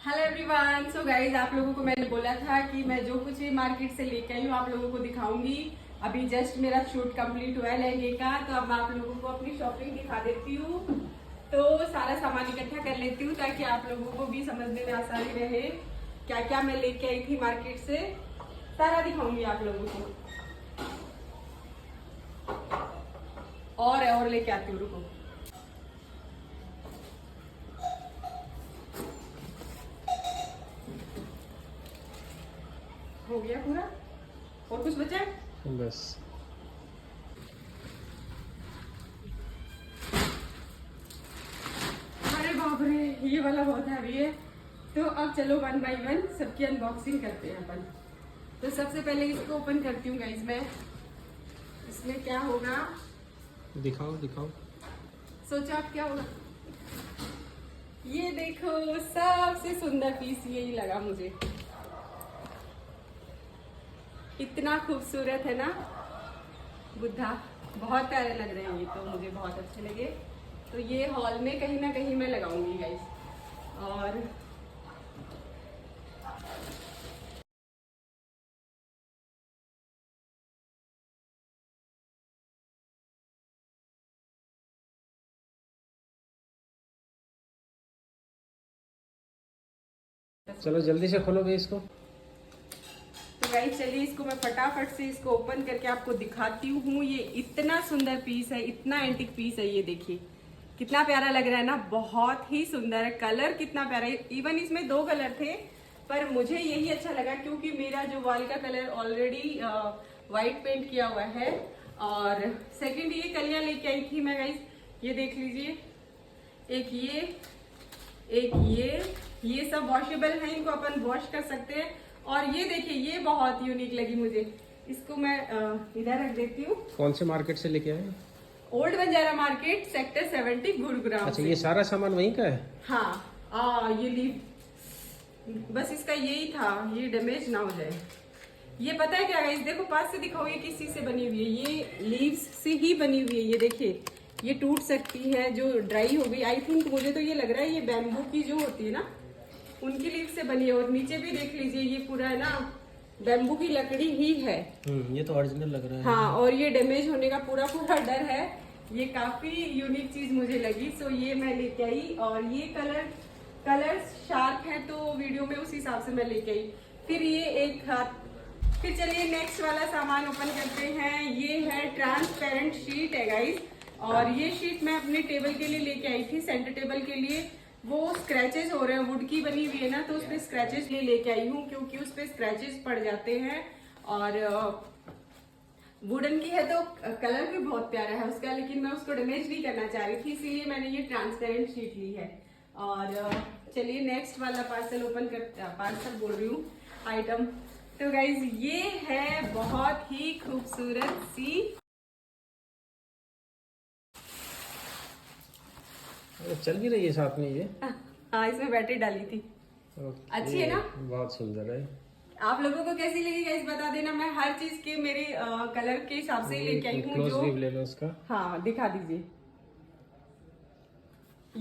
Hello everyone. So guys, आप लोगों को मैंने बोला था कि मैं जो कुछ मार्केट से लेके आई हूँ आप लोगों को दिखाऊंगी। अभी जस्ट मेरा शूट कंप्लीट हुआ है लहंगे का, तो अब मैं आप लोगों को अपनी शॉपिंग दिखा देती हूँ। तो सारा सामान इकट्ठा कर लेती हूँ ताकि आप लोगों को भी समझने में आसानी रहे क्या क्या मैं लेके आई थी मार्केट से। सारा दिखाऊंगी आप लोगों को। और लेके आती हूँ, रुको। हो गया पूरा? और कुछ बचा है? बस। अरे बाप रे, ये वाला बहुत हैवी है। तो अब चलो वन बाय वन सबकी अनबॉक्सिंग करते हैं अपन। तो सबसे पहले इसको ओपन करती हूँ गाइस मैं। इसमें क्या होगा? दिखाओ दिखाओ। सोचो आप क्या होगा। ये देखो, सबसे सुंदर पीस यही लगा मुझे। इतना खूबसूरत है ना बुद्धा, बहुत प्यारे लग रहे हैं ये, तो मुझे बहुत अच्छे लगे। तो ये हॉल में कहीं ना कहीं मैं लगाऊंगी गाइस। और चलो जल्दी से खोलोगे इसको। तो गाइस चलिए, इसको मैं फटाफट से इसको ओपन करके आपको दिखाती हूँ। ये इतना सुंदर पीस है, इतना एंटिक पीस है। ये देखिए कितना प्यारा लग रहा है ना, बहुत ही सुंदर है। कलर कितना प्यारा है। इवन इसमें दो कलर थे पर मुझे यही अच्छा लगा क्योंकि मेरा जो वॉल का कलर ऑलरेडी व्हाइट पेंट किया हुआ है। और सेकंड, ये कलियां लेके आई थी मैं गाइस, ये देख लीजिए। एक ये सब वॉशेबल है, इनको अपन वॉश कर सकते हैं। और ये देखिए, ये बहुत यूनिक लगी मुझे। इसको मैं इधर रख देती हूँ। कौन से मार्केट से लेके आए? Old Banjara market, sector 70, Gurugram अच्छा, से। ये सारा सामान वहीं का है? हाँ, ये लीव बस इसका यही था, ये डैमेज ना हो जाए। ये पता है क्या गाइस, देखो पास से दिखाओ, ये किस चीज से बनी हुई है। ये लीव्स से ही बनी हुई है। ये देखिए, ये टूट सकती है जो ड्राई हो गई। आई थिंक, मुझे तो ये लग रहा है ये बैम्बू की जो होती है ना, उनकी लीव से बनी है। और नीचे भी देख लीजिए, ये पूरा है ना बैम्बू की लकड़ी ही है। ये तो ओरिजिनल लग रहा है। हाँ, और ये डैमेज होने का पूरा पूरा डर है। ये काफी यूनिक चीज मुझे लगी, सो ये मैं लेके आई। और ये कलर शार्प है तो वीडियो में उस हिसाब से मैं लेके आई। फिर ये एक हाथ। फिर चलिए नेक्स्ट वाला सामान ओपन करते हैं। ये है ट्रांसपेरेंट शीट है गाइस। और ये शीट मैं अपने टेबल के लिए लेके आई थी, सेंटर टेबल के लिए। वो स्क्रैचेस हो रहे हैं, वुड की बनी हुई है ना, तो उसपे स्क्रैचेस लेके आई हूँ क्योंकि उसपे स्क्रैचेस पड़ जाते हैं। और वुडन की है तो कलर भी बहुत प्यारा है उसका, लेकिन मैं उसको डैमेज नहीं करना चाह रही थी, इसीलिए मैंने ये ट्रांसपेरेंट शीट ली है। और चलिए नेक्स्ट वाला पार्सल ओपन कर, पार्सल बोल रही हूँ, आइटम। तो गाइज ये है बहुत ही खूबसूरत सी। चल भी रही है साथ में ये? हाँ, इसमें बैटरी डाली थी। अच्छी है ना? बहुत सुंदर है। आप लोगों को कैसी लगी गाइस बता देना। मैं हर चीज के मेरे कलर के हिसाब से लेके आई हूँ। क्लोज व्यू ले लो उसका। हाँ, दिखा दीजिए।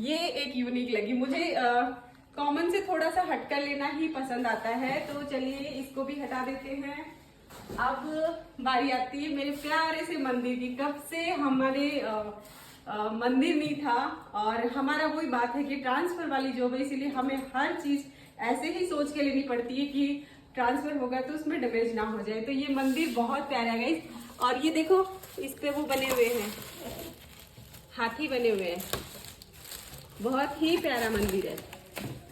ये एक यूनिक लगी मुझे। कॉमन से थोड़ा सा हटकर लेना ही पसंद आता है। तो चलिए इसको भी हटा देते हैं। अब बारी आती है मेरे प्यारे से मंदिर की। कब से हमारे मंदिर नहीं था। और हमारा वही बात है कि ट्रांसफर वाली जॉब है, इसीलिए हमें हर चीज ऐसे ही सोच के लेनी पड़ती है कि ट्रांसफर होगा तो उसमें डैमेज ना हो जाए। तो ये मंदिर बहुत प्यारा है गाइस। और ये देखो, इस पे वो बने हुए हैं, हाथी बने हुए हैं। बहुत ही प्यारा मंदिर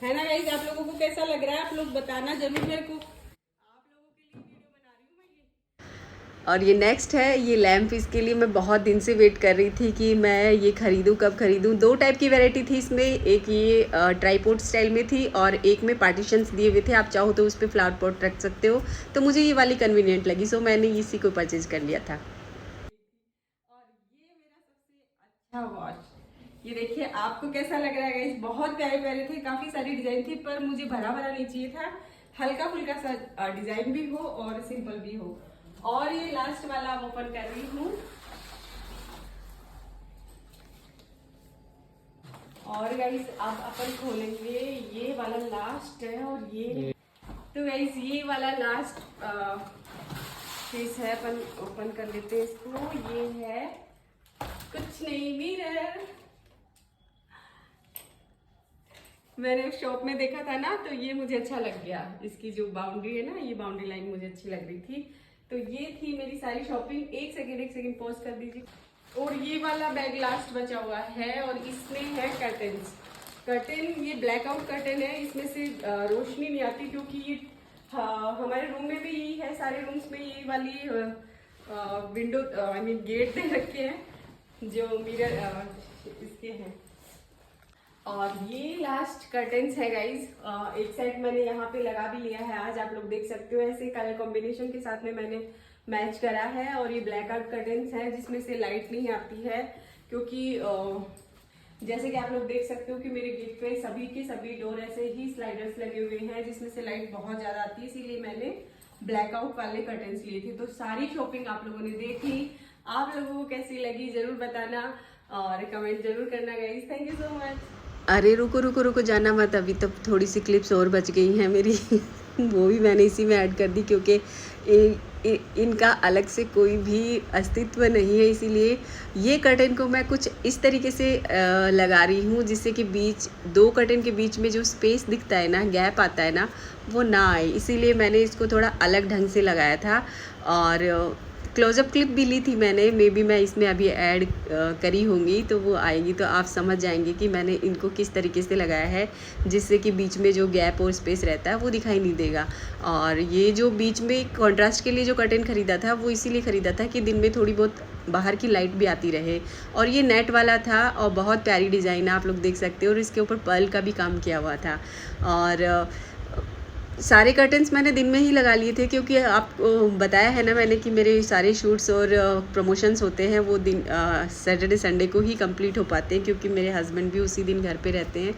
है ना गाइस? आप लोगों को कैसा लग रहा है? आप लोग बताना जरूर मेरे को। आप लोगों के लिए वीडियो बना रही हूँ मैं ये। और ये नेक्स्ट है, ये लैम्प। इसके लिए मैं बहुत दिन से वेट कर रही थी कि मैं ये खरीदूं, कब खरीदूं। दो टाइप की वैरायटी थी इसमें, एक ये ट्राईपोड स्टाइल में थी और एक में पार्टीशंस दिए हुए थे, आप चाहो तो उस पर फ्लावर पॉट रख सकते हो। तो मुझे ये वाली कन्वीनियंट लगी, सो मैंने इसी को परचेज कर लिया था। और ये मेरा सबसे अच्छा वॉच, ये देखिए आपको कैसा लग रहा है गाइस? बहुत प्यारे प्यारे थे, काफी सारी डिजाइन थी, पर मुझे भरा भरा नहीं चाहिए था। हल्का फुल्का सा डिजाइन भी हो और सिंपल भी हो। और ये लास्ट वाला ओपन कर रही हूँ। और गाइस अब अपन खोलेंगे ये वाला लास्ट है, और ये तो गाइस ये वाला लास्ट पीस है, अपन ओपन कर लेते हैं इसको। ये है कुछ नहीं मिरर, मैंने शॉप में देखा था ना तो ये मुझे अच्छा लग गया। इसकी जो बाउंड्री है ना, ये बाउंड्री लाइन मुझे अच्छी लग रही थी। तो ये थी मेरी सारी शॉपिंग। एक सेकेंड पॉज कर दीजिए। और ये वाला बैग लास्ट बचा हुआ है, और इसमें है कर्टन। ये ब्लैकआउट कर्टन है, इसमें से रोशनी नहीं आती क्योंकि ये हमारे रूम में भी यही है, सारे रूम्स में ये वाली विंडो आई मीन गेट दे रखे हैं जो मिरर इसके हैं। और ये लास्ट कर्टन्स है गाइज। एक सेट मैंने यहाँ पे लगा भी लिया है आज, आप लोग देख सकते हो। ऐसे कलर कॉम्बिनेशन के साथ में मैंने मैच करा है। और ये ब्लैक आउट कर्टन्स है जिसमें से लाइट नहीं आती है, क्योंकि जैसे कि आप लोग देख सकते हो कि मेरे गेट पे सभी के सभी डोर ऐसे ही स्लाइडर्स लगे हुए हैं जिसमें से लाइट बहुत ज्यादा आती है, इसीलिए मैंने ब्लैकआउट वाले कर्टन्स लिए थे। तो सारी शॉपिंग आप लोगों ने देख ली, आप लोगों को कैसी लगी जरूर बताना और कमेंट जरूर करना guys. Thank you so much. अरे रुको जाना मत, अभी तक थोड़ी सी क्लिप्स और बच गई हैं मेरी वो भी मैंने इसी में ऐड कर दी, क्योंकि इनका अलग से कोई भी अस्तित्व नहीं है। इसीलिए ये कर्टन को मैं कुछ इस तरीके से लगा रही हूँ जिससे कि दो कर्टन के बीच में जो स्पेस दिखता है ना, गैप आता है ना, वो ना आए। इसीलिए मैंने इसको थोड़ा अलग ढंग से लगाया था। और क्लोजअप क्लिप भी ली थी मैंने, मे बी मैं इसमें अभी ऐड करी होंगी तो वो आएगी तो आप समझ जाएंगे कि मैंने इनको किस तरीके से लगाया है, जिससे कि बीच में जो गैप और स्पेस रहता है वो दिखाई नहीं देगा। और ये जो बीच में कॉन्ट्रास्ट के लिए जो कर्टन ख़रीदा था वो इसीलिए ख़रीदा था कि दिन में थोड़ी बहुत बाहर की लाइट भी आती रहे। और ये नेट वाला था और बहुत प्यारी डिज़ाइन है, आप लोग देख सकते हो। और इसके ऊपर पर्ल का भी काम किया हुआ था। और सारे कर्टन्स मैंने दिन में ही लगा लिए थे, क्योंकि आपको बताया है ना मैंने कि मेरे सारे शूट्स और प्रमोशंस होते हैं वो दिन सैटरडे संडे को ही कंप्लीट हो पाते हैं, क्योंकि मेरे हस्बैंड भी उसी दिन घर पे रहते हैं।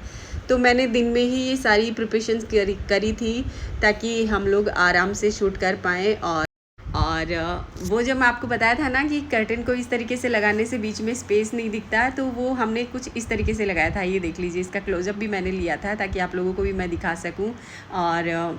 तो मैंने दिन में ही ये सारी प्रिपरेशंस करी थी ताकि हम लोग आराम से शूट कर पाएँ। और वो जब मैं आपको बताया था ना कि कर्टन को इस तरीके से लगाने से बीच में स्पेस नहीं दिखता, तो वो हमने कुछ इस तरीके से लगाया था। ये देख लीजिए, इसका क्लोजअप भी मैंने लिया था ताकि आप लोगों को भी मैं दिखा सकूं। और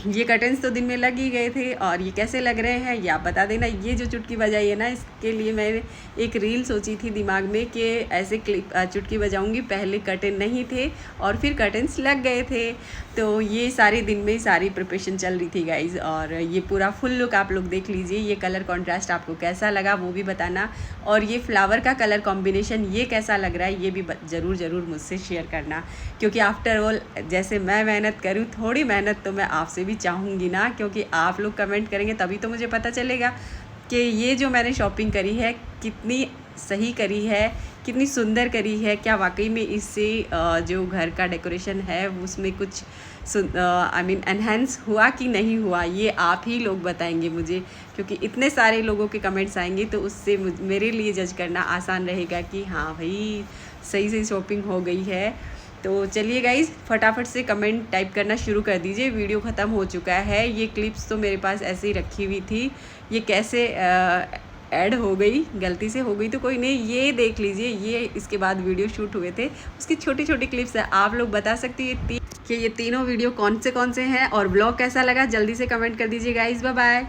ये कर्टन्स तो दिन में लग ही गए थे, और ये कैसे लग रहे हैं ये आप बता देना। ये जो चुटकी बजाई है ना, इसके लिए मैंने एक रील सोची थी दिमाग में कि ऐसे चुटकी बजाऊंगी। पहले कर्टन नहीं थे और फिर कर्टन्स लग गए थे। तो ये सारे दिन में सारी प्रिपरेशन चल रही थी गाइज। और ये पूरा फुल लुक आप लोग देख लीजिए। ये कलर कॉन्ट्रास्ट आपको कैसा लगा वो भी बताना, और ये फ्लावर का कलर कॉम्बिनेशन ये कैसा लग रहा है ये भी ज़रूर मुझसे शेयर करना, क्योंकि आफ्टर ऑल जैसे मैं मेहनत करूँ, थोड़ी मेहनत तो मैं आपसे भी चाहूँगी ना, क्योंकि आप लोग कमेंट करेंगे तभी तो मुझे पता चलेगा कि ये जो मैंने शॉपिंग करी है कितनी सही करी है, कितनी सुंदर करी है। क्या वाकई में इससे जो घर का डेकोरेशन है उसमें कुछ आई मीन एनहेंस हुआ कि नहीं हुआ, ये आप ही लोग बताएंगे मुझे, क्योंकि इतने सारे लोगों के कमेंट्स आएंगे तो उससे मेरे लिए जज करना आसान रहेगा कि हाँ भाई सही शॉपिंग हो गई है। तो चलिए गाइज़, फटाफट से कमेंट टाइप करना शुरू कर दीजिए। वीडियो ख़त्म हो चुका है। ये क्लिप्स तो मेरे पास ऐसे ही रखी हुई थी, ये कैसे ऐड हो गई, गलती से हो गई तो कोई नहीं। ये देख लीजिए, ये इसके बाद वीडियो शूट हुए थे, उसकी छोटी छोटी क्लिप्स है। आप लोग बता सकते हैं कि ये तीनों वीडियो कौन से हैं, और ब्लॉग कैसा लगा जल्दी से कमेंट कर दीजिए गाइज़। Bye bye.